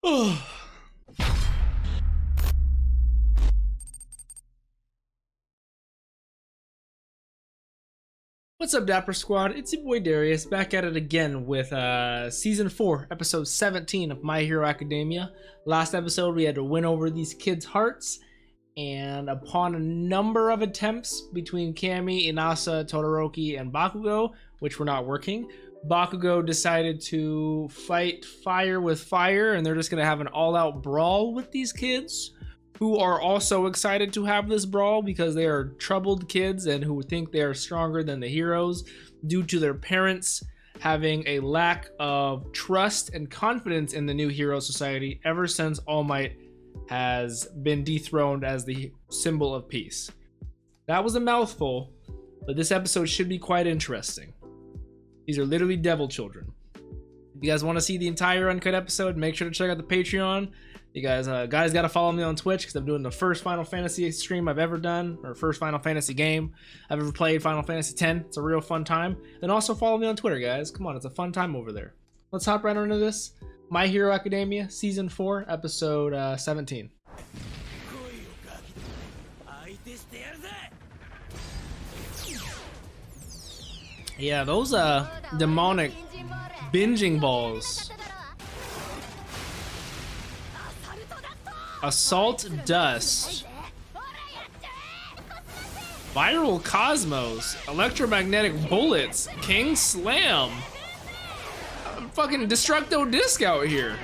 What's up, Dapper Squad? It's your boy Darius, back at it again with Season 4, Episode 17 of My Hero Academia. Last episode, we had to win over these kids' hearts, and upon a number of attempts between Kami, Inasa, Todoroki, and Bakugo, which were not working, Bakugo decided to fight fire with fire, and they're just going to have an all-out brawl with these kids, who are also excited to have this brawl because they are troubled kids and who think they are stronger than the heroes due to their parents having a lack of trust and confidence in the new hero society ever since All Might has been dethroned as the symbol of peace. That was a mouthful, but this episode should be quite interesting. These are literally devil children. If you guys want to see the entire uncut episode, make sure to check out the Patreon. You guys got to follow me on Twitch because I'm doing the first Final Fantasy stream I've ever done, or first Final Fantasy game I've ever played, Final Fantasy X. It's a real fun time. Then also follow me on Twitter, guys. Come on, it's a fun time over there. Let's hop right into this. My Hero Academia, Season 4, Episode 17. Yeah, those demonic binging balls. Assault Dust. Viral Cosmos. Electromagnetic Bullets. King Slam. Fucking Destructo Disc out here.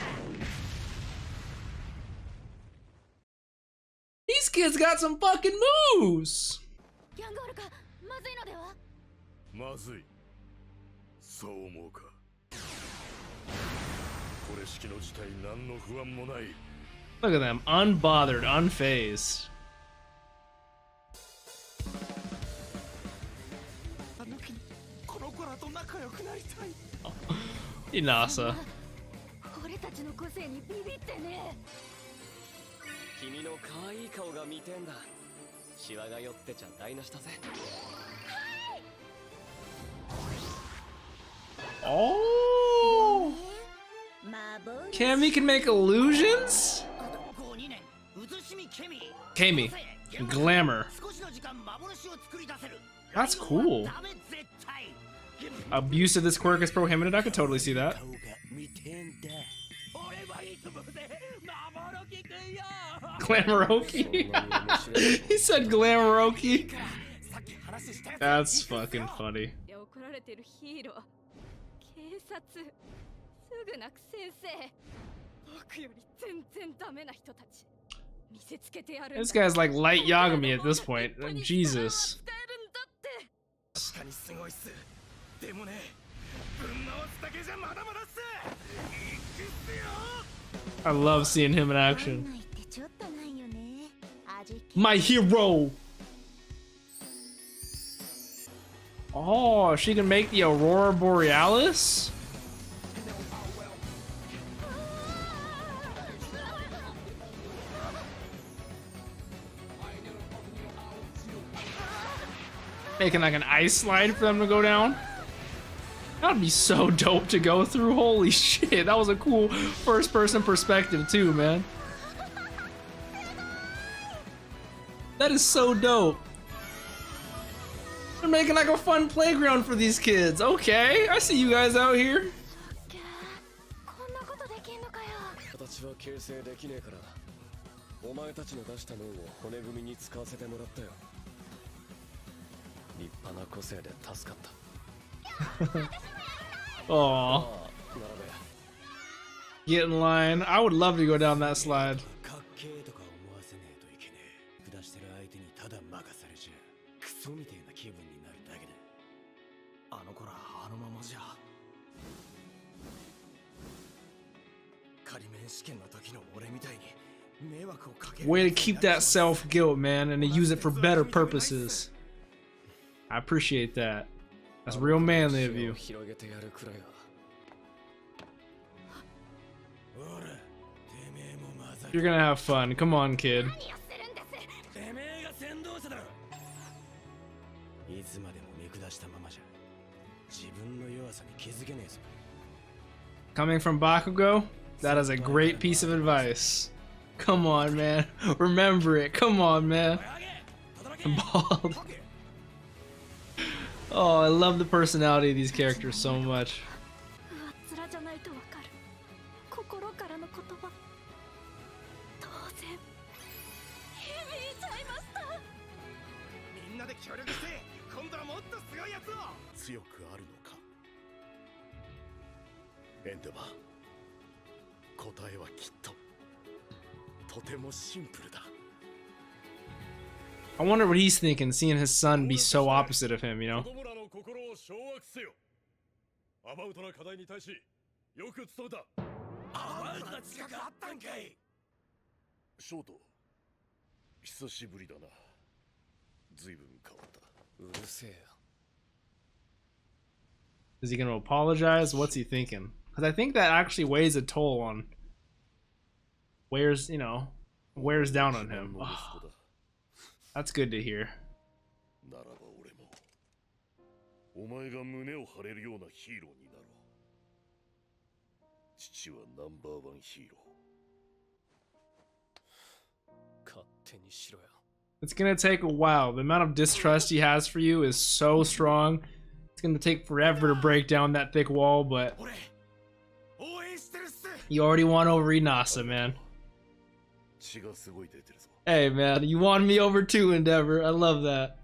These kids got some fucking moves. Look at them, unbothered, unfazed. Oh. Inasa. Oh! Kami can make illusions? Kami. Glamour. That's cool. Abuse of this quirk is prohibited. I could totally see that. Glamouroki? He said Glamouroki. That's fucking funny. This guy's like light Yagami at this point. Jesus. I love seeing him in action. My hero! Oh, she can make the Aurora Borealis? Making like an ice slide for them to go down. That would be so dope to go through. Holy shit, that was a cool first person perspective too, man. That is so dope. They're making like a fun playground for these kids. Okay, I see you guys out here. Aww. Get in line. I would love to go down that slide. Way to keep that self-guilt, man, and to use it for better purposes. I appreciate that. That's real manly of you. You're gonna have fun. Come on, kid. Coming from Bakugo, That is a great piece of advice. Come on, man. Remember it. Come on, man. Bald. Oh, I love the personality of these characters so much. I wonder what he's thinking, seeing his son be so opposite of him, you know? Is he gonna apologize? What's he thinking? Because I think that actually weighs a toll on... wears down on him. Oh, that's good to hear. It's gonna take a while. The amount of distrust he has for you is so strong. It's gonna take forever to break down that thick wall, but you already won over Inasa, man. Hey, man, you won me over too, Endeavor. I love that.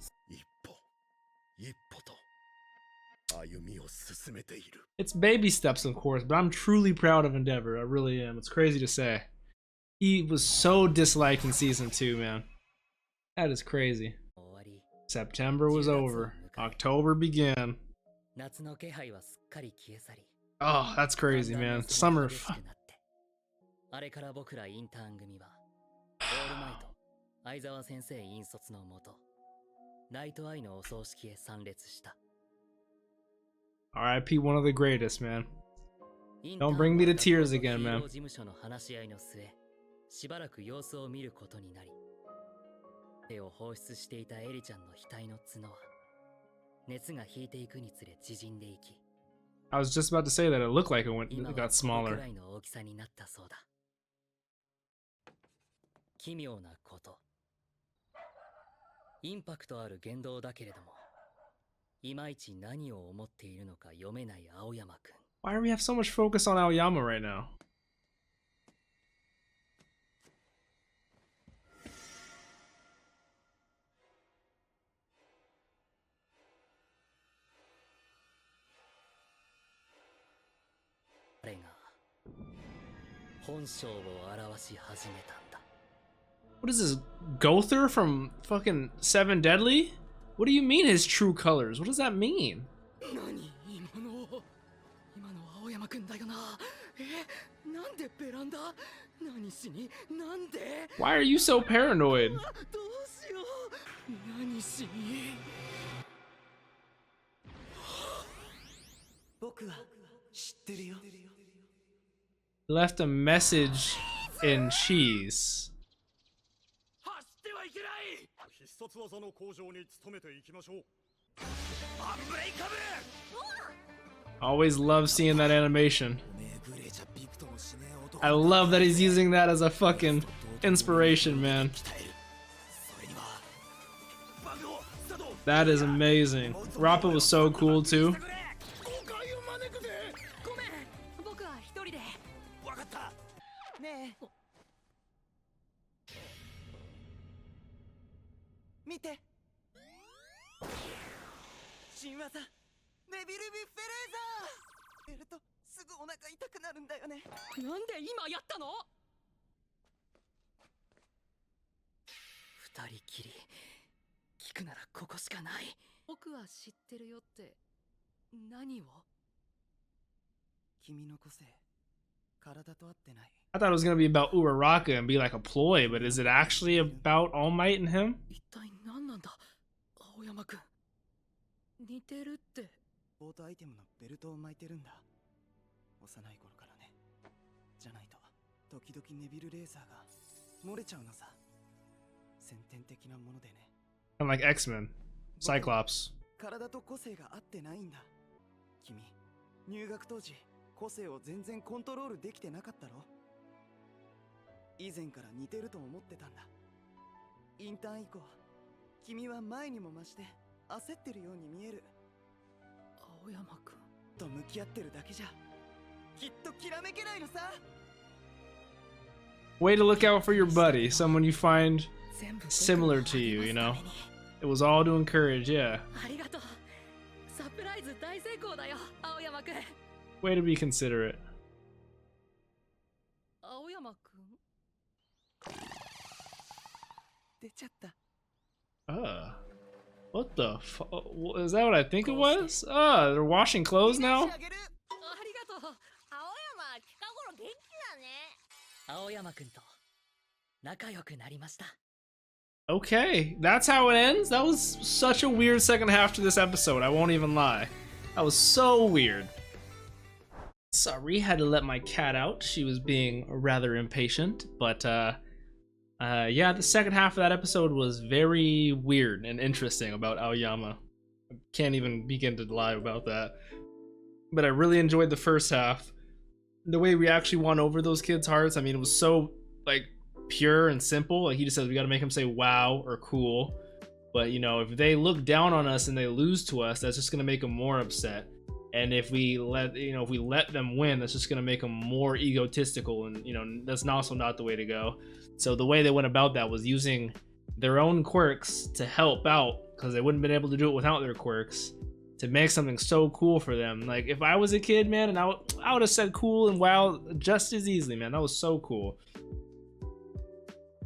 It's baby steps, of course, but I'm truly proud of Endeavor. I really am. It's crazy to say. He was so disliked in Season 2, man. That is crazy. September was over. October began. Oh, that's crazy, man. Summer. RIP, one of the greatest, man. Don't bring me to tears again, man. I was just about to say that it looked like it got smaller. Why do we have so much focus on Aoyama right now? What is this, Gother from fucking Seven Deadly? What do you mean his true colors? What does that mean? Why are you so paranoid? Left a message in cheese. Always love seeing that animation. I love that he's using that as a fucking inspiration, man. That is amazing. Rappa was so cool too. I thought it was gonna be about Uraraka and be like a ploy, but is it actually about All Might and him? Kind of like X-Men, Cyclops. 個性を全然コントロールできてなかったろ。以前から似てると思ってたんだ。インターン以降、君は前にも増して焦ってるように見える。青山くんと向き合ってるだけじゃきっときらめけないのさ。 Way to look out for your buddy, someone you find similar to you, you know? It was all to encourage, yeah. ありがとう。サプライズ大成功だよ、青山くん。 Way to be considerate. 青山くん。出ちゃった。What the fuck? Is that what I think it was? They're washing clothes now? ありがとう。青山、近頃元気だね。青山くんと仲良くなりました。 Okay, that's how it ends? That was such a weird second half to this episode, I won't even lie. That was so weird. Sorry, had to let my cat out. She was being rather impatient, but yeah, the second half of that episode was very weird and interesting about Aoyama. I can't even begin to lie about that. But I really enjoyed the first half. The way we actually won over those kids' hearts, I mean, it was so, like, pure and simple. Like, he just says we gotta make them say wow or cool. But, you know, if they look down on us and they lose to us, that's just gonna make them more upset. And if we let them win, that's just gonna make them more egotistical, and, you know, that's also not the way to go. So the way they went about that was using their own quirks to help out, because they wouldn't have been able to do it without their quirks, to make something so cool for them. Like, if I was a kid, man, and I would have said cool and wow just as easily, man. That was so cool.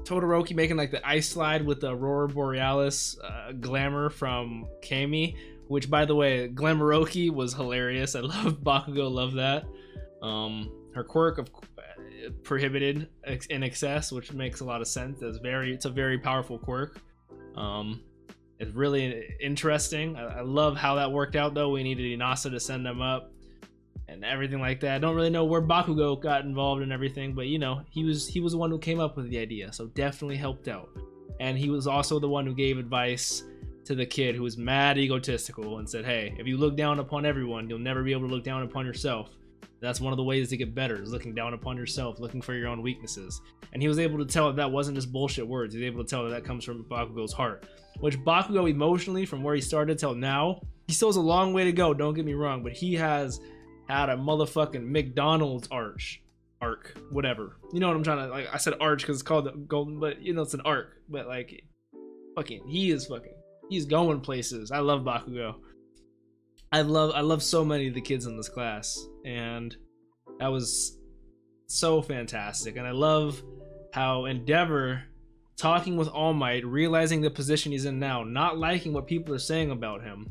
Todoroki making like the ice slide with the Aurora Borealis glamour from Kami, which, by the way, Glamouroki was hilarious. I love Bakugo, love that. Her quirk of prohibited in excess, which makes a lot of sense. It's a very powerful quirk. It's really interesting. I love how that worked out, though. We needed Inasa to send them up and everything like that. I don't really know where Bakugo got involved and everything, but, you know, he was the one who came up with the idea, so definitely helped out. And he was also the one who gave advice to the kid who was mad egotistical and said, hey, if you look down upon everyone, you'll never be able to look down upon yourself. That's one of the ways to get better, is looking down upon yourself, looking for your own weaknesses. And he was able to tell that wasn't just bullshit words. He was able to tell that comes from Bakugo's heart. Which Bakugo emotionally, from where he started till now, he still has a long way to go, don't get me wrong, but he has had a motherfucking McDonald's arc, whatever. You know what I'm trying to, like, I said arch because it's called the golden, but, you know, it's an arc. But, like, he's going places. I love Bakugo. I love so many of the kids in this class, and that was so fantastic. And I love how Endeavor, talking with All Might, realizing the position he's in now, not liking what people are saying about him,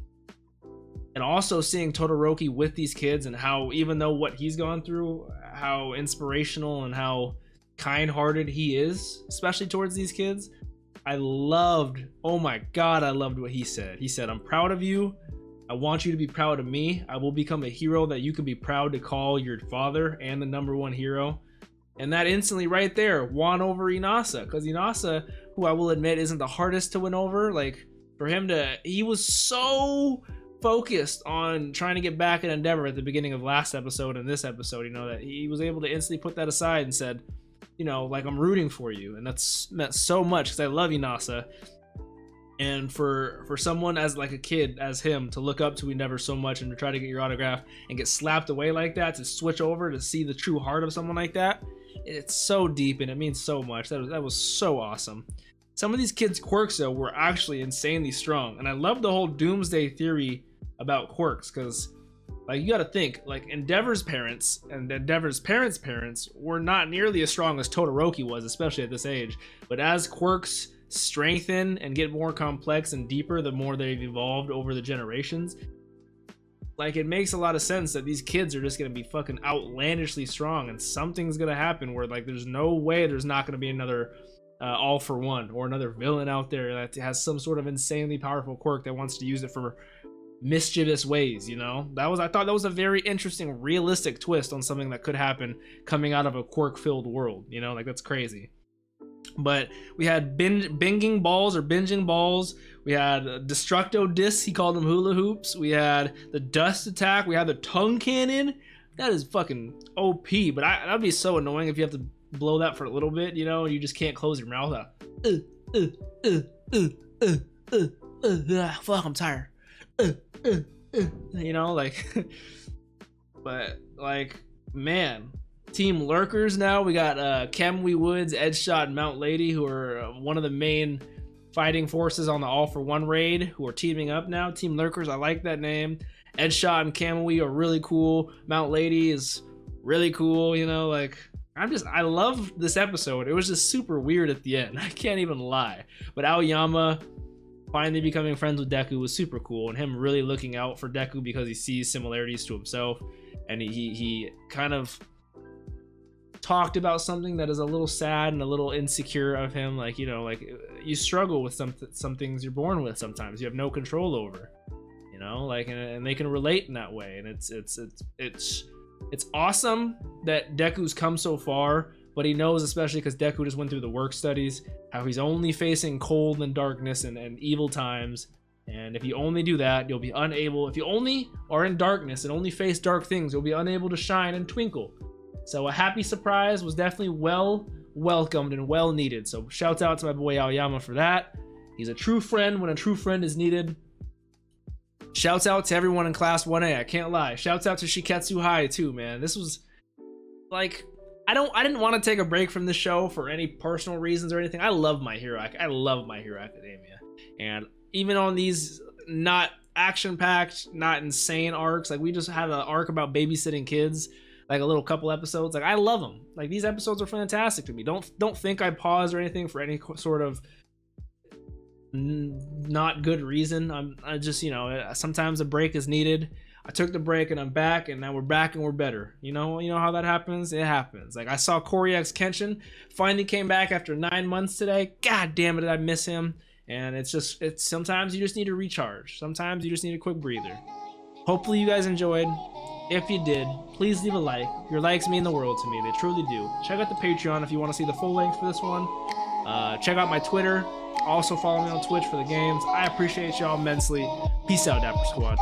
and also seeing Todoroki with these kids, and how, even though what he's gone through, how inspirational and how kind-hearted he is, especially towards these kids. I loved, oh my god, I loved what he said. He said, I'm proud of you. I want you to be proud of me. I will become a hero that you can be proud to call your father and the #1 hero. And that instantly right there won over Inasa, because Inasa, who I will admit isn't the hardest to win over, like, for him to, he was so focused on trying to get back at Endeavor at the beginning of last episode and this episode, you know, that he was able to instantly put that aside and said, you know, like, I'm rooting for you. And that's meant so much, because I love Inasa. And for someone as, like, a kid as him to look up to Endeavor so much and to try to get your autograph and get slapped away like that, to switch over to see the true heart of someone like that, it's so deep and it means so much. That was so awesome. Some of these kids' quirks, though, were actually insanely strong. And I love the whole doomsday theory about quirks, because, like, you gotta think, like, Endeavor's parents and Endeavor's parents' were not nearly as strong as Todoroki was, especially at this age. But as quirks strengthen and get more complex and deeper the more they've evolved over the generations, like, it makes a lot of sense that these kids are just gonna be fucking outlandishly strong, and something's gonna happen where, like, there's no way there's not gonna be another All for One or another villain out there that has some sort of insanely powerful quirk that wants to use it for mischievous ways, you know? I thought that was a very interesting, realistic twist on something that could happen coming out of a quirk-filled world, you know? Like, that's crazy. But we had binging balls or binging balls. We had Destructo discs, he called them hula hoops. We had the dust attack. We had the tongue cannon That is fucking OP, but that'd be so annoying if you have to blow that for a little bit, you know, and you just can't close your mouth out. Fuck, I'm tired. You know, like, but like, man, Team Lurkers now. We got Kamui Woods, Edgeshot, and Mount Lady, who are one of the main fighting forces on the All for One raid, who are teaming up now. Team Lurkers, I like that name. Edgeshot and Kamui are really cool. Mount Lady is really cool, you know, like, I love this episode. It was just super weird at the end. I can't even lie. But Aoyama finally becoming friends with Deku was super cool, and him really looking out for Deku because he sees similarities to himself, and he kind of talked about something that is a little sad and a little insecure of him, like, you know, like, you struggle with some things you're born with. Sometimes you have no control over, you know, like, and they can relate in that way, and it's awesome that Deku's come so far, but he knows, especially because Deku just went through the work studies, how he's only facing cold and darkness and evil times. And if you only do that, you'll be unable, if you only are in darkness and only face dark things, you'll be unable to shine and twinkle. So a happy surprise was definitely well welcomed and well needed. So shouts out to my boy Aoyama for that. He's a true friend when a true friend is needed. Shouts out to everyone in Class 1A, I can't lie. Shouts out to Shiketsu High too, man. This was, like, I didn't want to take a break from this show for any personal reasons or anything. I love My Hero Academia. And even on these not action-packed, not insane arcs, like, we just had an arc about babysitting kids, like a little couple episodes. Like, I love them. Like, these episodes are fantastic to me. Don't think I pause or anything for any sort of not good reason. I just, you know, sometimes a break is needed. I took the break and I'm back, and now we're back and we're better. You know how that happens? It happens. Like, I saw Corey X Kenshin finally came back after 9 months today. God damn it, did I miss him? And it's sometimes you just need to recharge. Sometimes you just need a quick breather. Hopefully you guys enjoyed. If you did, please leave a like. Your likes mean the world to me. They truly do. Check out the Patreon if you want to see the full length for this one. Check out my Twitter. Also follow me on Twitch for the games. I appreciate y'all immensely. Peace out, Dapper Squad.